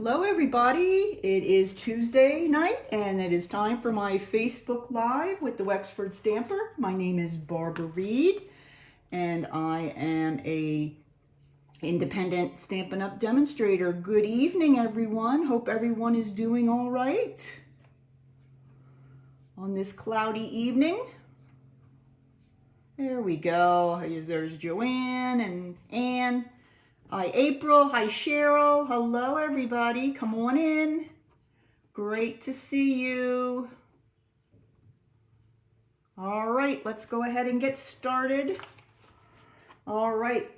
Hello everybody, it is Tuesday night and it is time for my Facebook Live with the Wexford Stamper. My name is Barbara Reed and I am a independent Stampin' Up! Demonstrator. Good evening everyone, hope everyone is doing all right on this cloudy evening. There we go, there's Joanne and Anne. Hi April, hi Cheryl, hello everybody, come on in. Great to see you. All right, let's go ahead and get started. All right,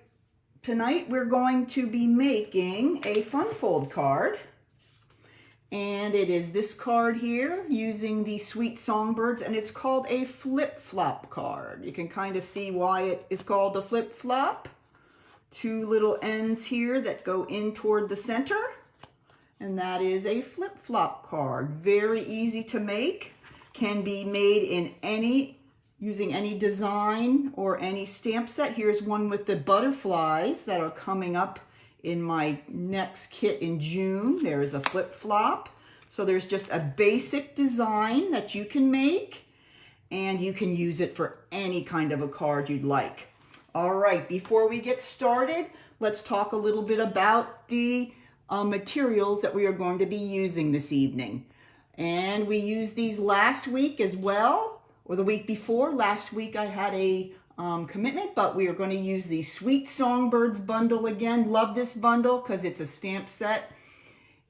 tonight we're going to be making a fun fold card. And it is this card here using the Sweet Songbirds, and it's called a flip-flop card. You can kind of see why it is called a flip-flop. Two little ends here that go in toward the center, and that is a flip-flop card. Very easy to make, can be made in using any design or any stamp set. Here's one with the butterflies that are coming up in my next kit in June. There is a flip-flop. So there's just a basic design that you can make, and you can use it for any kind of a card you'd like. All right, before we get started, let's talk a little bit about the materials that we are going to be using this evening. And we used these last week as well, or the week before. Last week I had a commitment, but we are going to use the Sweet Songbirds bundle again. Love this bundle because it's a stamp set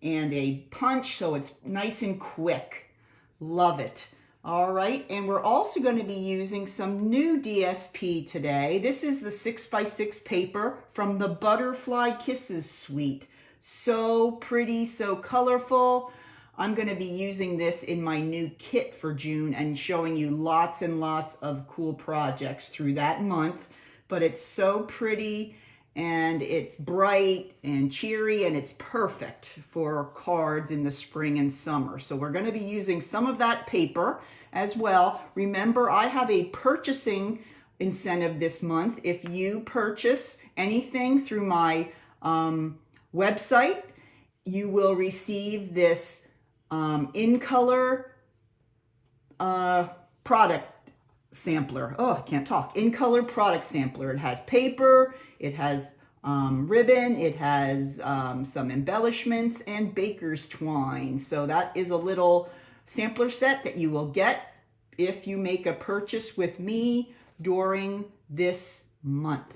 and a punch, so it's nice and quick. Love it. All right, and we're also going to be using some new DSP today. This is the 6x6 paper from the Butterfly Kisses suite. So pretty, so colorful. I'm going to be using this in my new kit for June and showing you lots and lots of cool projects through that month. But it's so pretty and it's bright and cheery and it's perfect for cards in the spring and summer. So we're going to be using some of that paper as well. Remember, I have a purchasing incentive this month. If you purchase anything through my website, you will receive this in color product sampler. Oh, I can't talk. In color product sampler. It has paper, it has ribbon, it has some embellishments and baker's twine. So that is a little sampler set that you will get if you make a purchase with me during this month.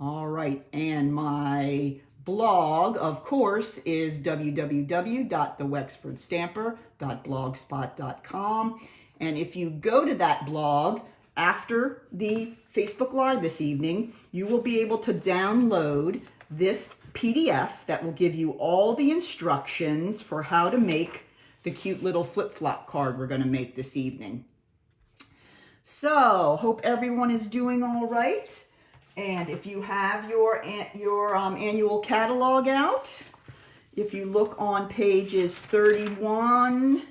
All right, and my blog, of course, is www.thewexfordstamper.blogspot.com. And if you go to that blog after the Facebook Live this evening, you will be able to download this PDF that will give you all the instructions for how to make the cute little flip-flop card we're going to make this evening. So, hope everyone is doing all right. And if you have your annual catalog out, if you look on page 31,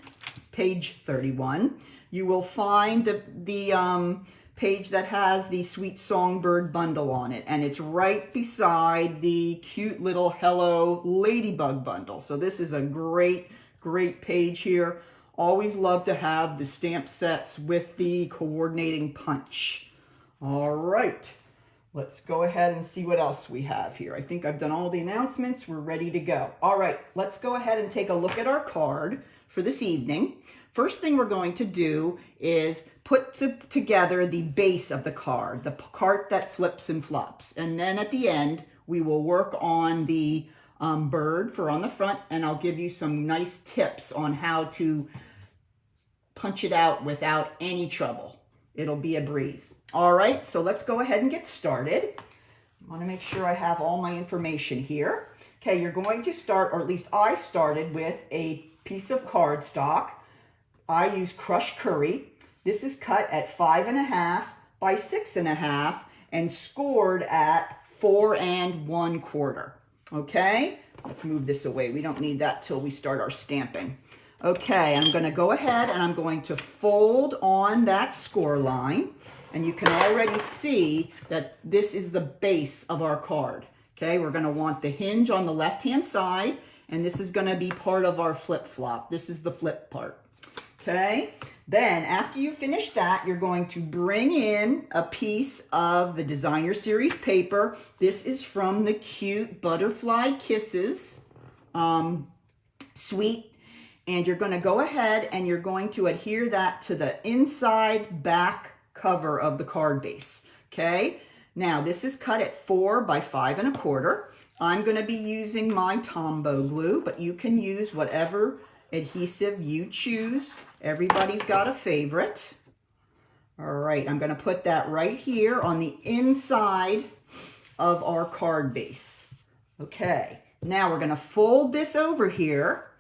you will find the page that has the Sweet Songbird bundle on it. And it's right beside the cute little Hello Ladybug bundle. So this is a great page here. Always love to have the stamp sets with the coordinating punch. All right. Let's go ahead and see what else we have here. I think I've done all the announcements. We're ready to go. All right, let's go ahead and take a look at our card for this evening. First thing we're going to do is put together the base of the card, the part that flips and flops. And then at the end, we will work on the bird for on the front, and I'll give you some nice tips on how to punch it out without any trouble. It'll be a breeze. All right, so let's go ahead and get started. I want to make sure I have all my information here. Okay, you're going to start, or at least I started with a piece of cardstock. I use crushed curry. This is cut at 5.5 by 6.5 and scored at 4 1/4. Okay, let's move this away. We don't need that till we start our stamping. Okay, I'm going to go ahead and I'm going to fold on that score line. And you can already see that this is the base of our card. Okay, we're going to want the hinge on the left-hand side and this is going to be part of our flip-flop. This is the flip part. Okay, then after you finish that, you're going to bring in a piece of the Designer Series paper. This is from the Cute Butterfly Kisses suite. And you're going to go ahead and you're going to adhere that to the inside back cover of the card base. Okay, now this is cut at 4 by 5 1/4. I'm going to be using my Tombow glue, but you can use whatever adhesive you choose. Everybody's got a favorite. All right, I'm going to put that right here on the inside of our card base. Okay, now we're going to fold this over here,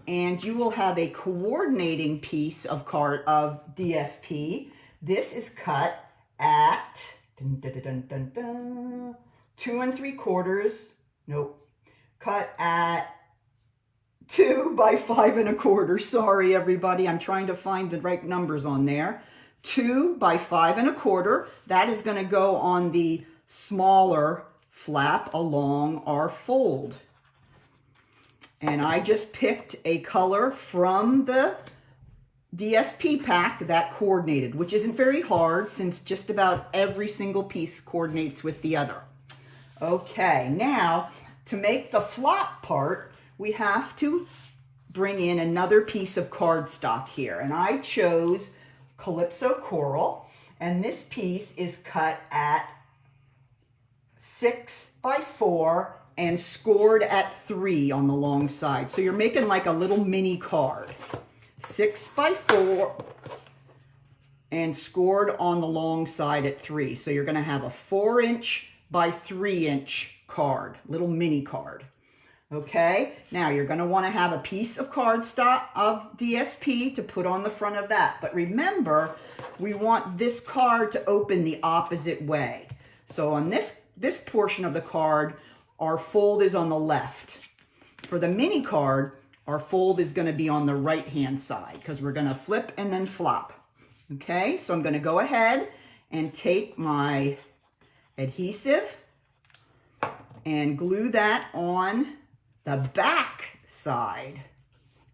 and you will have a coordinating piece of DSP. This is cut at 2 3/4. Nope. Cut at 2 by 5 1/4. Sorry, everybody. I'm trying to find the right numbers on there. 2 by 5 1/4. That is going to go on the smaller flap along our fold. And I just picked a color from the DSP pack that coordinated, which isn't very hard since just about every single piece coordinates with the other. Okay, now to make the flop part, we have to bring in another piece of cardstock here. And I chose Calypso Coral, and this piece is cut at 6 by 4 and scored at 3 on the long side. So you're making like a little mini card. 6 by 4 and scored on the long side at 3. So you're going to have a 4" by 3" card, little mini card. Okay, now you're going to want to have a piece of cardstock of DSP to put on the front of that. But remember, we want this card to open the opposite way. So on this portion of the card, our fold is on the left. For the mini card, our fold is going to be on the right-hand side because we're going to flip and then flop. Okay, so I'm going to go ahead and take my adhesive and glue that on the back side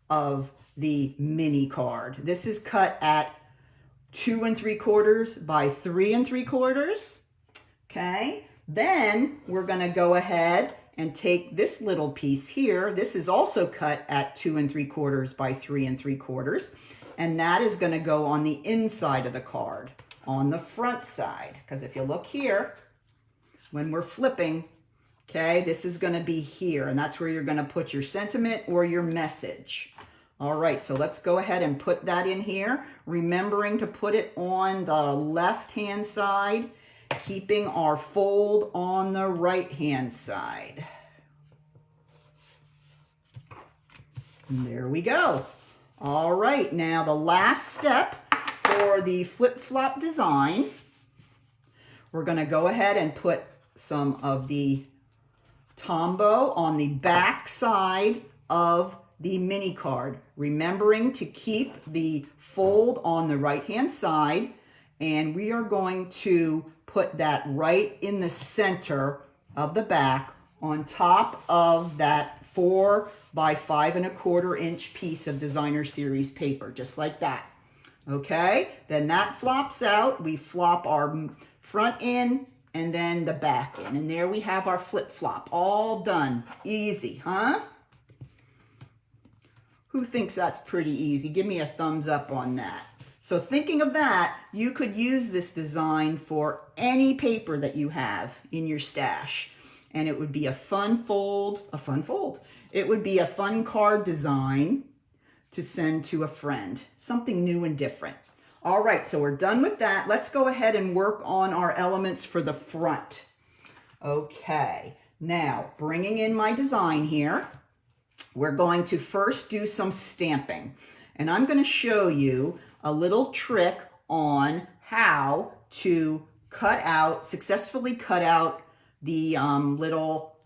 of the mini card. This is cut at 2 3/4 by 3 3/4. Okay, then we're going to go ahead and take this little piece here. This is also cut at 2 3/4 by 3 3/4. And that is going to go on the inside of the card, on the front side. Because if you look here, when we're flipping, okay, this is going to be here. And that's where you're going to put your sentiment or your message. All right, so let's go ahead and put that in here. Remembering to put it on the left-hand side, keeping our fold on the right-hand side. And there we go. All right, now the last step for the flip-flop design, we're going to go ahead and put some of the Tombow on the back side of the mini card, remembering to keep the fold on the right-hand side, and we are going to put that right in the center of the back on top of that 4 by 5 1/4" piece of Designer Series paper, just like that. Okay, then that flops out. We flop our front in and then the back in, and there we have our flip-flop all done. Easy, huh? Who thinks that's pretty easy? Give me a thumbs up on that. So thinking of that, you could use this design for any paper that you have in your stash. And it would be a fun fold. It would be a fun card design to send to a friend. Something new and different. All right, so we're done with that. Let's go ahead and work on our elements for the front. Okay, now bringing in my design here, we're going to first do some stamping. And I'm going to show you a little trick on how to successfully cut out the little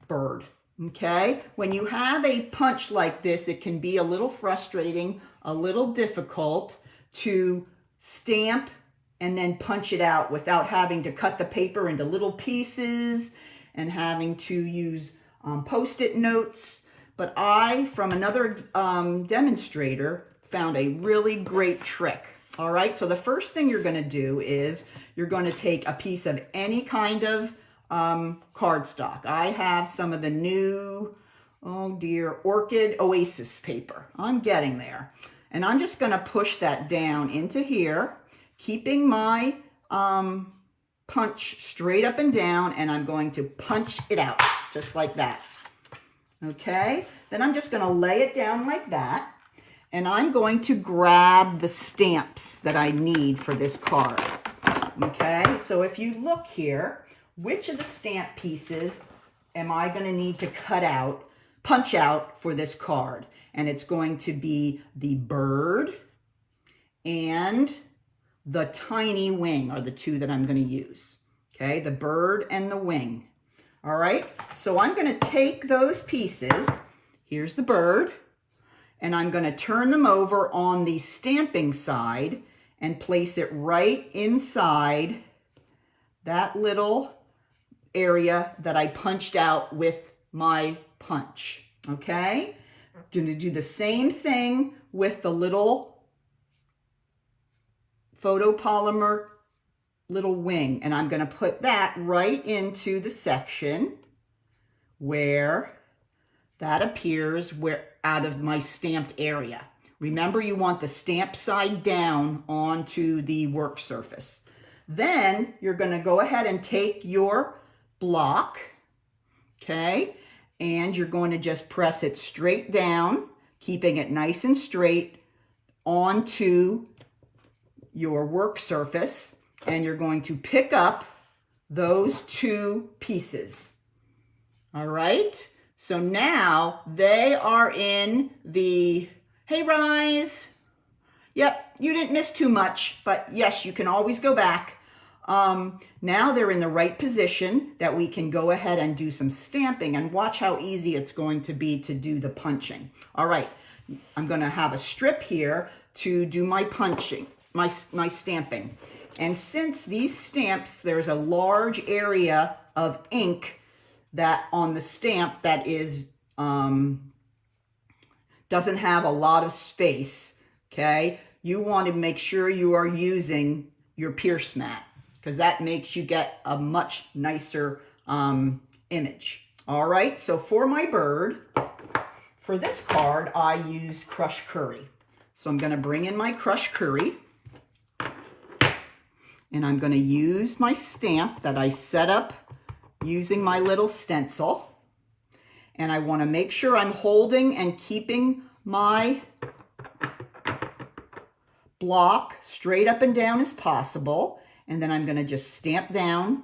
bird. Okay, when you have a punch like this, it can be a little frustrating, a little difficult to stamp and then punch it out without having to cut the paper into little pieces and having to use Post-it notes. but I, from another demonstrator, found a really great trick. All right, so the first thing you're going to do is you're going to take a piece of any kind of cardstock. I have some of the new, oh dear, Orchid Oasis paper. I'm getting there. And I'm just going to push that down into here, keeping my punch straight up and down, and I'm going to punch it out just like that. Okay, then I'm just going to lay it down like that, and I'm going to grab the stamps that I need for this card. Okay, so if you look here, which of the stamp pieces am I going to need to cut out, punch out for this card? And it's going to be the bird and the tiny wing are the two that I'm going to use. Okay, the bird and the wing. All right, so I'm going to take those pieces. Here's the bird, and I'm going to turn them over on the stamping side and place it right inside that little area that I punched out with my punch. Okay, going to do the same thing with the little photopolymer little wing, and I'm going to put that right into the section where that appears, where out of my stamped area. Remember, you want the stamp side down onto the work surface. Then you're going to go ahead and take your block, okay, and you're going to just press it straight down, keeping it nice and straight onto your work surface, and you're going to pick up those two pieces. All right, so now they are in the, hey Rise, yep, you didn't miss too much, but yes, you can always go back. Now they're in the right position that we can go ahead and do some stamping, and watch how easy it's going to be to do the punching. All right, I'm going to have a strip here to do my punching, my stamping. And since these stamps, there's a large area of ink that on the stamp that is doesn't have a lot of space, okay? You want to make sure you are using your pierce mat, because that makes you get a much nicer image. All right, so for my bird, for this card, I used crushed curry. So I'm going to bring in my crushed curry, and I'm going to use my stamp that I set up using my little stencil. And I want to make sure I'm holding and keeping my block straight up and down as possible. And then I'm going to just stamp down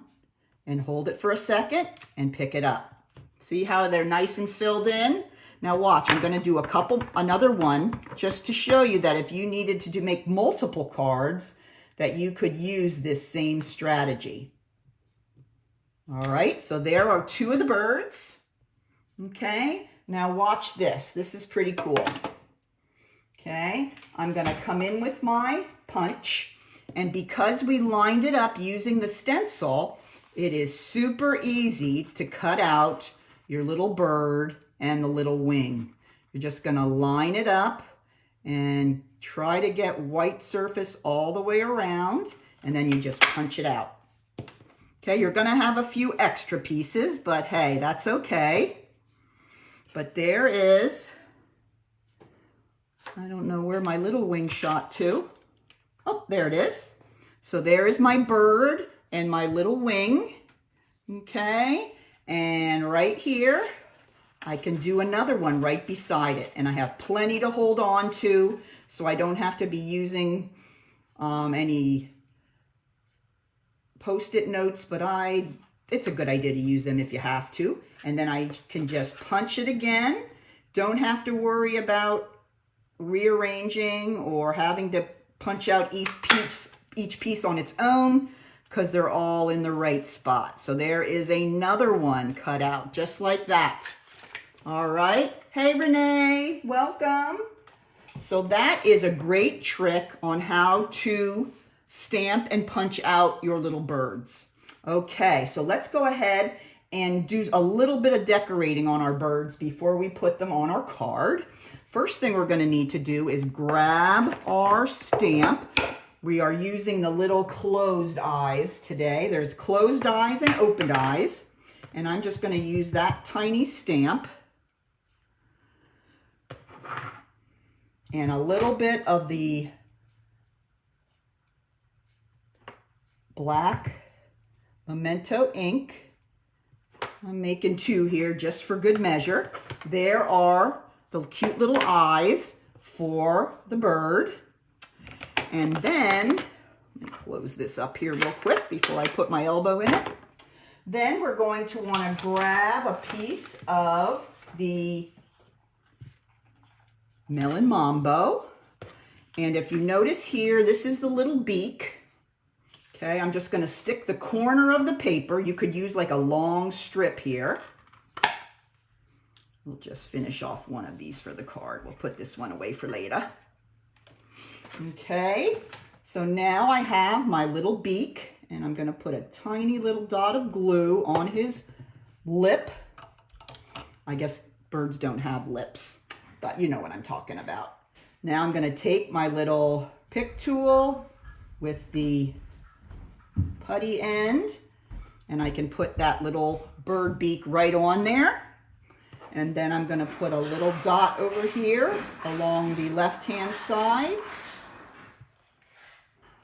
and hold it for a second and pick it up. See how they're nice and filled in? Now watch, I'm going to do another one just to show you that if you needed to make multiple cards, that you could use this same strategy. All right, so there are two of the birds. Okay, now watch this. This is pretty cool. Okay, I'm going to come in with my punch, and because we lined it up using the stencil, it is super easy to cut out your little bird and the little wing. You're just going to line it up and try to get white surface all the way around, and then you just punch it out. Okay, you're going to have a few extra pieces, but hey, that's okay. But there is, I don't know where my little wing shot to. Oh, there it is. So there is my bird and my little wing. Okay, and right here, I can do another one right beside it, and I have plenty to hold on to, so I don't have to be using any Post-it notes, but it's a good idea to use them if you have to. And then I can just punch it again. Don't have to worry about rearranging or having to punch out each piece on its own, because they're all in the right spot. So there is another one cut out just like that. All right. Hey, Renee, welcome. So that is a great trick on how to stamp and punch out your little birds. Okay, so let's go ahead and do a little bit of decorating on our birds before we put them on our card. First thing we're going to need to do is grab our stamp. We are using the little closed eyes today. There's closed eyes and opened eyes. And I'm just going to use that tiny stamp. And a little bit of the black Memento ink. I'm making 2 here just for good measure. There are the cute little eyes for the bird. And then, let me close this up here real quick before I put my elbow in it. Then we're going to want to grab a piece of the Melon Mambo. And if you notice here, this is the little beak. Okay, I'm just going to stick the corner of the paper. You could use like a long strip here. We'll just finish off one of these for the card. We'll put this one away for later. Okay, so now I have my little beak, and I'm going to put a tiny little dot of glue on his lip. I guess birds don't have lips, but you know what I'm talking about. Now I'm going to take my little pick tool with the putty end, and I can put that little bird beak right on there. And then I'm going to put a little dot over here along the left-hand side.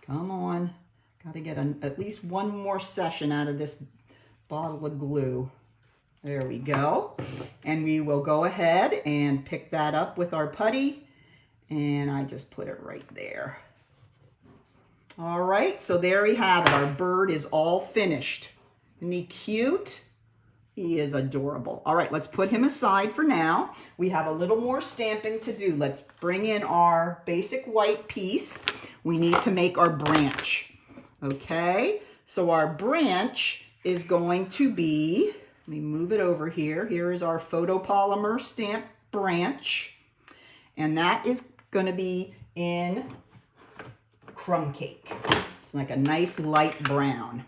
Come on. Got to get at least one more session out of this bottle of glue. There we go. And we will go ahead and pick that up with our putty. And I just put it right there. All right, so there we have it. Our bird is all finished. Isn't he cute? He is adorable. All right, let's put him aside for now. We have a little more stamping to do. Let's bring in our basic white piece. We need to make our branch. Okay, so our branch is going to be, let me move it over here. Here is our photopolymer stamp branch. And that is going to be in crumb cake. It's like a nice light brown.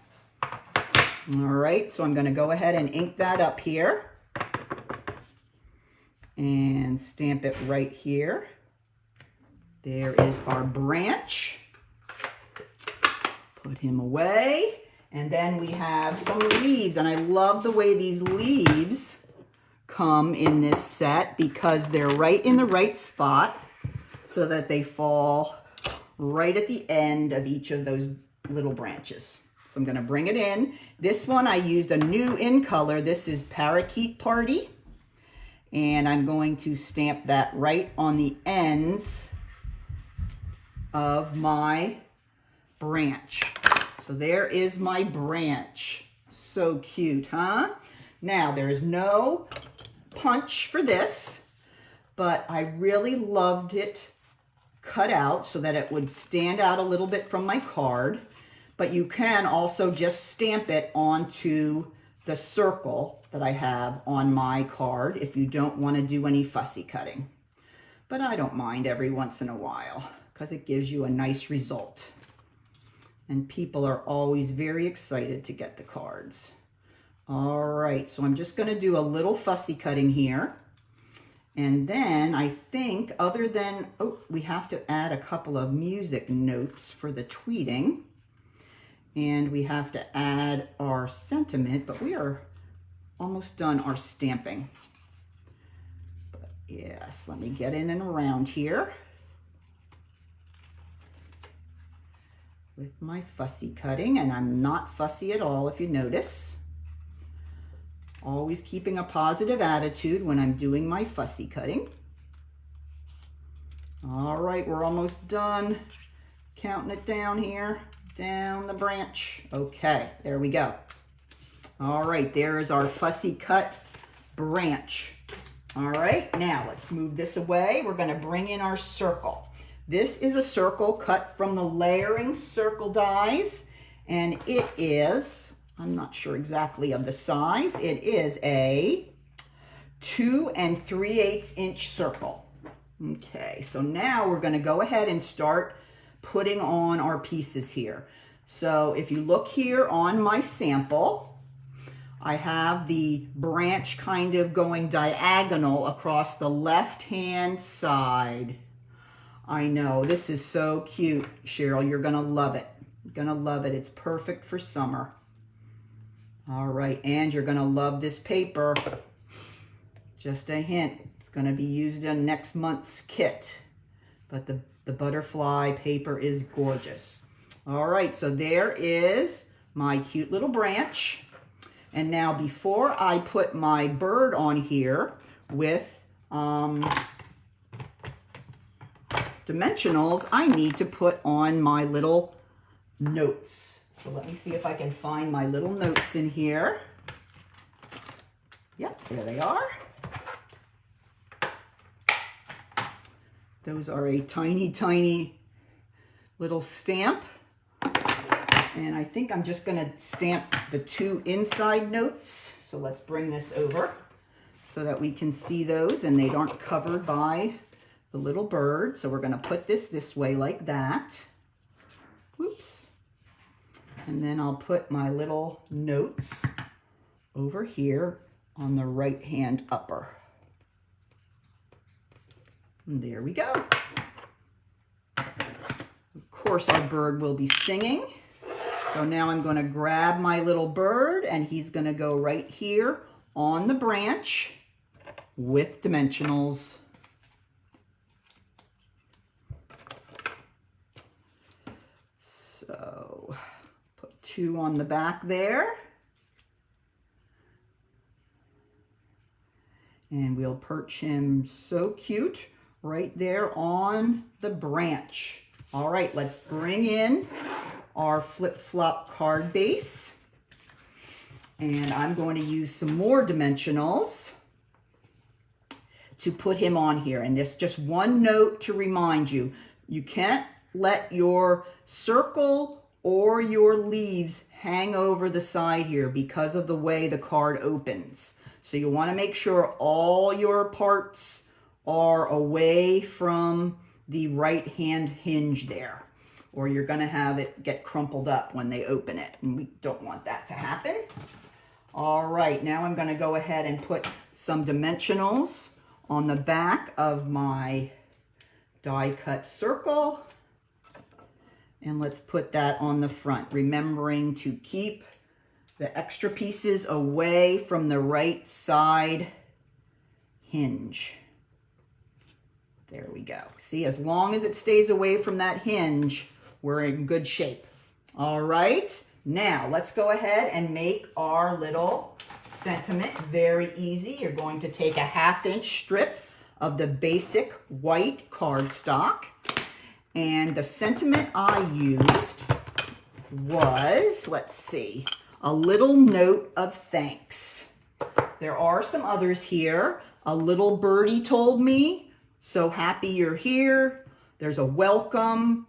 All right, so I'm going to go ahead and ink that up here and stamp it right here. There is our branch. Put him away. And then we have some leaves, and I love the way these leaves come in this set because they're right in the right spot so that they fall right at the end of each of those little branches. So I'm going to bring it in. This one I used a new in color. This is Parakeet Party. And I'm going to stamp that right on the ends of my branch. So there is my branch. So cute, huh? Now there's no punch for this, but I really loved it cut out so that it would stand out a little bit from my card. But you can also just stamp it onto the circle that I have on my card if you don't want to do any fussy cutting. But I don't mind every once in a while because it gives you a nice result. And people are always very excited to get the cards. All right, so I'm just going to do a little fussy cutting here. And then I think other than, oh, we have to add a couple of music notes for the tweeting. And we have to add our sentiment, but we are almost done our stamping. But yes, let me get in and around here with my fussy cutting. And I'm not fussy at all, if you notice. Always keeping a positive attitude when I'm doing my fussy cutting. All right, we're almost done. Counting it down here, down the branch. Okay, there we go. All right, there is our fussy cut branch. All right, now let's move this away. We're gonna bring in our circle. This is a circle cut from the layering circle dies, and it is, I'm not sure exactly of the size. It is a 2 3/8 inch circle. Okay, so now we're going to go ahead and start putting on our pieces here. So if you look here on my sample, I have the branch kind of going diagonal across the left-hand side. I know, this is so cute, Cheryl. You're gonna love it. You're gonna love it. It's perfect for summer. All right, and you're gonna love this paper. Just a hint, it's gonna be used in next month's kit. But the butterfly paper is gorgeous. All right, so there is my cute little branch. And now before I put my bird on here with dimensionals, I need to put on my little notes. So let me see if I can find my little notes in here. Yep, there they are. Those are a tiny, tiny little stamp. And I think I'm just gonna stamp the 2 inside notes. So let's bring this over so that we can see those and they aren't covered by the little bird. So we're gonna put this way like that. Whoops. And then I'll put my little notes over here on the right-hand upper. And there we go. Of course, our bird will be singing. So now I'm going to grab my little bird and he's going to go right here on the branch with dimensionals. So put 2 on the back there. And we'll perch him so cute right there on the branch. All right, let's bring in our flip-flop card base. And I'm going to use some more dimensionals to put him on here. And there's just one note to remind you. You can't let your circle or your leaves hang over the side here because of the way the card opens. So you want to make sure all your parts are away from the right-hand hinge there, or you're going to have it get crumpled up when they open it, and we don't want that to happen. All right, now I'm going to go ahead and put some dimensionals on the back of my die-cut circle, and let's put that on the front, remembering to keep the extra pieces away from the right side hinge. There we go. See, as long as it stays away from that hinge, we're in good shape. All right, now let's go ahead and make our little sentiment very easy. You're going to take a 1/2 inch strip of the basic white cardstock, and the sentiment I used was, let's see, a little note of thanks. There are some others here. A little birdie told me, so happy you're here. There's a welcome.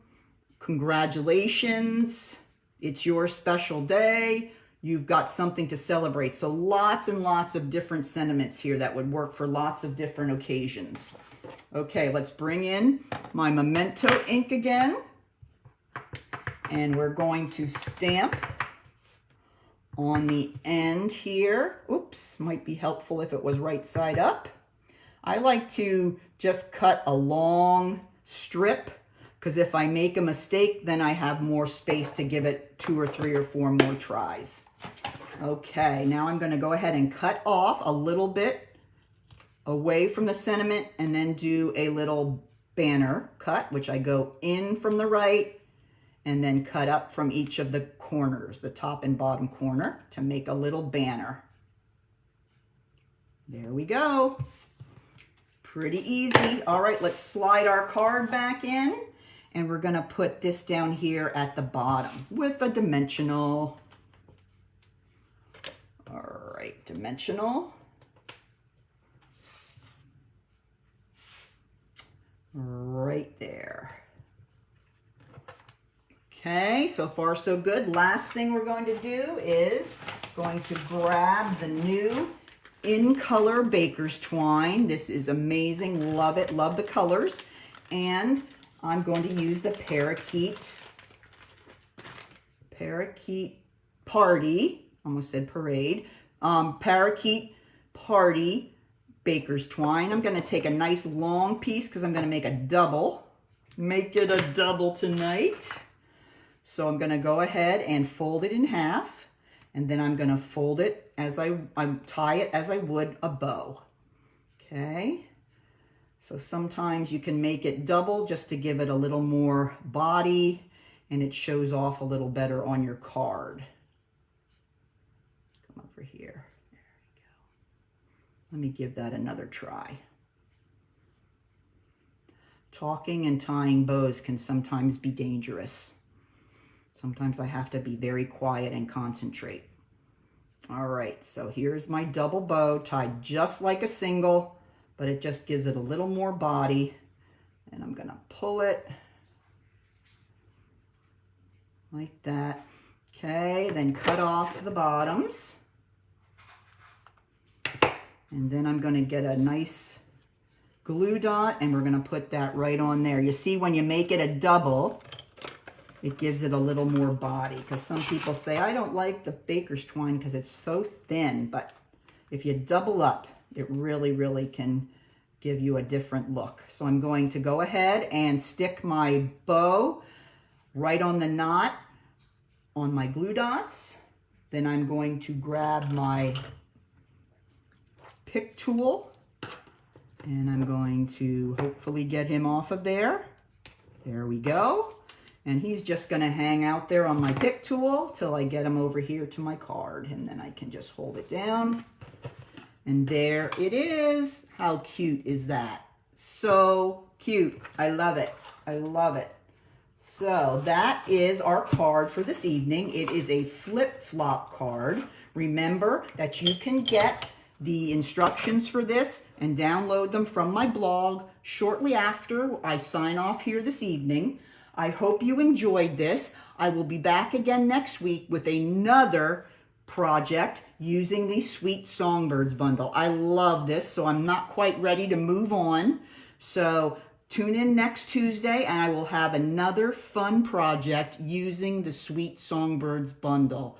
Congratulations. It's your special day. You've got something to celebrate. So lots and lots of different sentiments here that would work for lots of different occasions. Okay, let's bring in my memento ink again. And we're going to stamp on the end here. Oops, might be helpful if it was right side up. I like to just cut a long strip, because if I make a mistake, then I have more space to give it 2 or 3 or 4 more tries. Okay, now I'm going to go ahead and cut off a little bit away from the sentiment and then do a little banner cut, which I go in from the right and then cut up from each of the corners, the top and bottom corner, to make a little banner. There we go. Pretty easy. All right, let's slide our card back in, and we're going to put this down here at the bottom with a dimensional. All right, dimensional. Right there. Okay, so far so good. Last thing we're going to do is going to grab the new In Color Baker's Twine. This is amazing. Love it. Love the colors. And I'm going to use the Parakeet Party, almost said parade, Parakeet Party baker's twine. I'm going to take a nice long piece because I'm going to make a double. Make it a double tonight. So I'm going to go ahead and fold it in half, and then I'm going to fold it as I tie it as I would a bow. Okay. So sometimes you can make it double just to give it a little more body, and it shows off a little better on your card. Come over here. There we go. Let me give that another try. Talking and tying bows can sometimes be dangerous. Sometimes I have to be very quiet and concentrate. All right, so here's my double bow tied just like a single, but it just gives it a little more body. And I'm gonna pull it like that. Okay, then cut off the bottoms. And then I'm gonna get a nice glue dot, and we're gonna put that right on there. You see, when you make it a double, it gives it a little more body, because some people say, I don't like the baker's twine because it's so thin, but if you double up, it really, really can give you a different look. So I'm going to go ahead and stick my bow right on the knot on my glue dots. Then I'm going to grab my pick tool, and I'm going to hopefully get him off of there. There we go. And he's just gonna hang out there on my pick tool till I get him over here to my card, and then I can just hold it down. And there it is. How cute is that? So cute. I love it. I love it. So that is our card for this evening. It is a flip-flop card. Remember that you can get the instructions for this and download them from my blog shortly after I sign off here this evening. I hope you enjoyed this. I will be back again next week with another project using the Sweet Songbirds bundle. I love this, so I'm not quite ready to move on. So tune in next Tuesday, and I will have another fun project using the Sweet Songbirds bundle.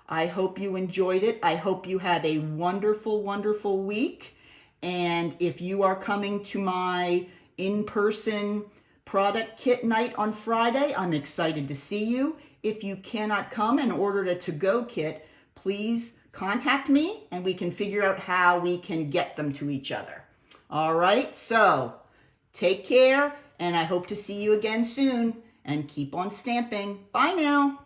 I hope you enjoyed it. I hope you have a wonderful, wonderful week. And if you are coming to my in-person product kit night on Friday, I'm excited to see you. If you cannot come and order the to-go kit, please contact me and we can figure out how we can get them to each other. All right, so take care, and I hope to see you again soon, and keep on stamping. Bye now.